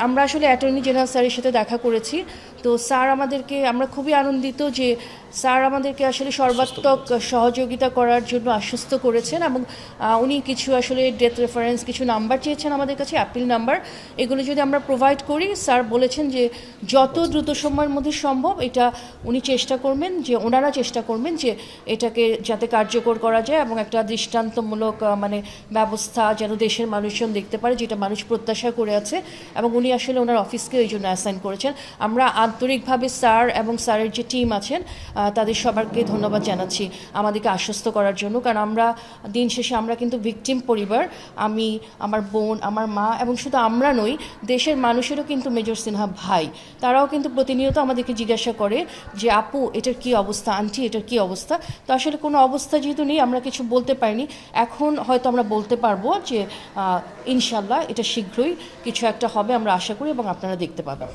আমরা আসলে attorney general স্যারের সাথে দেখা করেছি। তো স্যার আমাদেরকে, আমরা খুবই আনন্দিত যে স্যার আমাদেরকে আসলে সর্বাত্মক সহযোগিতা করার জন্য আশ্বস্ত করেছেন এবং উনি কিছু আসলে ডেথ রেফারেন্স কিছু নাম্বার চেয়েছেন আমাদের কাছে, অ্যাপিল নাম্বার। এগুলো যদি আমরা প্রোভাইড করি, স্যার বলেছেন যে যত দ্রুত সময়ের মধ্যে সম্ভব এটা উনি চেষ্টা করবেন, যে ওনারা চেষ্টা করবেন যে এটাকে যাতে কার্যকর করা যায় এবং একটা দৃষ্টান্তমূলক মানে ব্যবস্থা যেন দেশের মানুষজন দেখতে পারে, যেটা মানুষ প্রত্যাশা করে আছে। এবং উনি আসলে ওনার অফিসকে ওই জন্য অ্যাসাইন করেছেন। আমরা আন্তরিকভাবে স্যার এবং স্যারের যে টিম আছেন তাদের সবাইকে ধন্যবাদ জানাচ্ছি আমাদেরকে আশ্বস্ত করার জন্য, কারণ আমরা দিন শেষে আমরা কিন্তু ভিকটিম পরিবার। আমি, আমার বোন, আমার মা, এবং শুধু আমরা নই, দেশের মানুষেরও কিন্তু মেজর সিনহা ভাই। তারাও কিন্তু প্রতিনিয়ত আমাদেরকে জিজ্ঞাসা করে যে আপু এটার কী অবস্থা, আন্টি এটার কী অবস্থা। তো আসলে কোনো অবস্থা যেহেতু নেই, আমরা কিছু বলতে পারিনি। এখন হয়তো আমরা বলতে পারবো যে ইনশাল্লাহ এটা শীঘ্রই কিছু একটা হবে, আমরা আশা করি, এবং আপনারা দেখতে পাবেন।